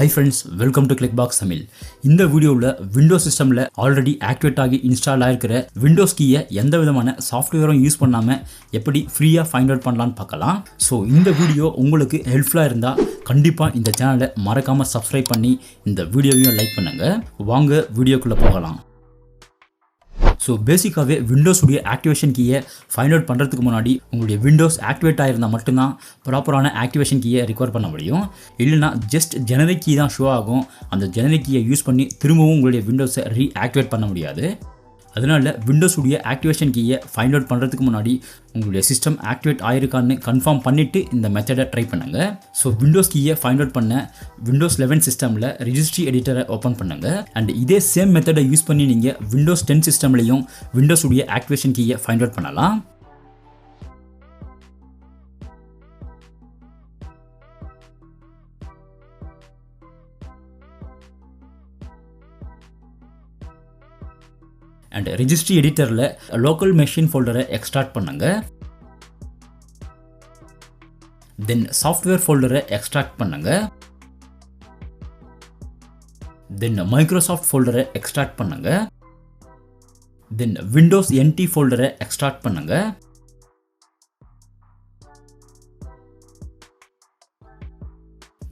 Hi friends, welcome to Clickbox Tamil. இந்த வீடியோவில் Windows சிஸ்டமில் ஆல்ரெடி ஆக்டிவேட் ஆகி இன்ஸ்டால் ஆகிருக்கிற விண்டோஸ் கீயை எந்த விதமான சாஃப்ட்வேரும் யூஸ் பண்ணாமல் எப்படி ஃப்ரீயாக ஃபைண்ட் அவுட் பண்ணலான்னு பார்க்கலாம். ஸோ இந்த வீடியோ உங்களுக்கு ஹெல்ப்ஃபுல்லாக இருந்தால் கண்டிப்பாக இந்த சேனலை மறக்காமல் சப்ஸ்கிரைப் பண்ணி இந்த வீடியோவையும் லைக் பண்ணுங்கள். வாங்க வீடியோக்குள்ளே போகலாம். ஸோ பேசிக்காகவே விண்டோஸுடைய ஆக்டிவேஷன் கீயை ஃபைண்ட் அவுட் பண்ணுறதுக்கு முன்னாடி உங்களுடைய விண்டோஸ் ஆக்டிவேட் ஆகிருந்தால் மட்டும்தான் ப்ராப்பரான ஆக்டிவேஷன் கீயை ரிகவர் பண்ண முடியும். இல்லைனா ஜஸ்ட் ஜெனரிக் கீ தான் ஷோ ஆகும். அந்த ஜெனரிக் கீயை யூஸ் பண்ணி திரும்பவும் உங்களுடைய விண்டோஸை ரீஆக்டிவேட் பண்ண முடியாது. அதனால் விண்டோஸுடைய ஆக்டிவேஷன் கீயை ஃபைண்ட் அவுட் பண்ணுறதுக்கு முன்னாடி உங்களுடைய சிஸ்டம் ஆக்டிவேட் ஆகிருக்கான்னு கன்ஃபார்ம் பண்ணிவிட்டு இந்த மெத்தடை ட்ரை பண்ணுங்கள். ஸோ விண்டோஸ் கீயை ஃபைண்ட் அவுட் பண்ண விண்டோஸ் 11 சிஸ்டமில் ரெஜிஸ்ட்ரி எடிட்டரை ஓப்பன் பண்ணுங்கள். அண்ட் இதே சேம் மெத்தடை யூஸ் பண்ணி நீங்கள் விண்டோஸ் 10 சிஸ்டம்லையும் விண்டோஸுடைய ஆக்டிவேஷன் கீயை ஃபைண்ட் அவுட் பண்ணலாம். அண்ட் ரெஜிஸ்ட்ரி எடிட்டரில் லோக்கல் மெஷின் ஃபோல்டரை எக்ஸ்ட்ராக்ட் பண்ணுங்க. தென் சாஃப்ட்வேர் ஃபோல்டரை எக்ஸ்ட்ராக்ட் பண்ணுங்க. தென் மைக்ரோசாஃப்ட் ஃபோல்டரை எக்ஸ்ட்ராக்ட் பண்ணுங்க. தென் விண்டோஸ் NT ஃபோல்டரை எக்ஸ்ட்ராக்ட் பண்ணுங்க.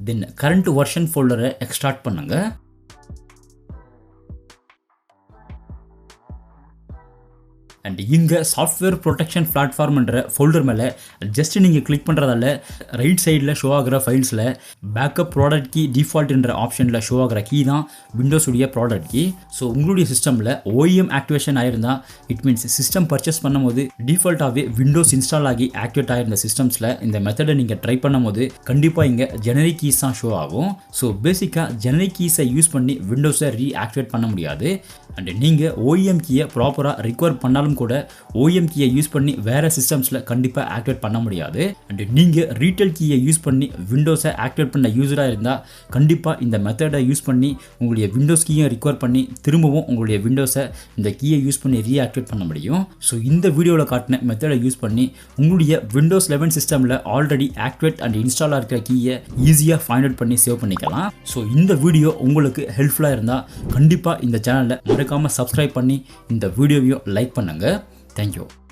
தென் கரண்ட் வெர்ஷன் ஃபோல்டரை எக்ஸ்ட்ராக்ட் பண்ணுங்க. அண்ட் இங்கே சாஃப்ட்வேர் ப்ரொடெக்ஷன் பிளாட்ஃபார்ம்ன்ற ஃபோல்டர் மேலே ஜஸ்ட் நீங்கள் கிளிக் பண்ணுறதால ரைட் சைடில் ஷோ ஆகிற ஃபைல்ஸில் பேக்கப் ப்ராடக்ட் கீ டிஃபால்ட்ன்ற ஆப்ஷனில் ஷோ ஆகிற கீ தான் விண்டோஸுடைய ப்ராடக்ட் கீ. ஸோ உங்களுடைய சிஸ்டமில் OEM ஆக்டிவேஷன் ஆகிருந்தால் இட் மீன்ஸ் சிஸ்டம் பர்ச்சேஸ் பண்ணும்போது டிஃபால்ட்டாகவே விண்டோஸ் இன்ஸ்டால் ஆகி ஆக்டிவேட் ஆகிருந்த சிஸ்டம்ஸில் இந்த மெத்தடை நீங்கள் ட்ரை பண்ணும்போது கண்டிப்பாக இங்கே ஜெனரிக் கீஸ் தான் ஷோ ஆகும். ஸோ பேசிக்காக ஜெனரிக் கீஸை யூஸ் பண்ணி விண்டோஸை ரீஆக்டிவேட் பண்ண முடியாது. அண்ட் நீங்கள் OEM கீயை ப்ராப்பராக ரிகவர் பண்ணாலும் கூட OEM கீயை யூஸ் பண்ணி வேறு சிஸ்டம்ஸில் கண்டிப்பாக ஆக்டிவேட் பண்ண முடியாது. அண்ட் நீங்கள் ரீட்டெயில் கீயை யூஸ் பண்ணி விண்டோஸை ஆக்டிவேட் பண்ண யூஸராக இருந்தால் கண்டிப்பாக இந்த மெத்தடை யூஸ் பண்ணி உங்களுடைய விண்டோஸ் கீயை ரிகவர் பண்ணி திரும்பவும் உங்களுடைய விண்டோஸை இந்த கீயை யூஸ் பண்ணி ரீஆக்டிவேட் பண்ண முடியும். ஸோ இந்த வீடியோவில் காட்டின மெத்தடை யூஸ் பண்ணி உங்களுடைய விண்டோஸ் 11 சிஸ்டமில் ஆல்ரெடி ஆக்டிவேட் அண்ட் இன்ஸ்டாலாக இருக்கிற கீயை ஈஸியாக ஃபைண்ட் அவுட் பண்ணி சேவ் பண்ணிக்கலாம். ஸோ இந்த வீடியோ உங்களுக்கு ஹெல்ப்ஃபுல்லாக இருந்தால் கண்டிப்பாக இந்த சேனலை மறக்காமல் சப்ஸ்கிரைப் பண்ணி இந்த வீடியோவையும் லைக் பண்ணுங்கள். Thank you.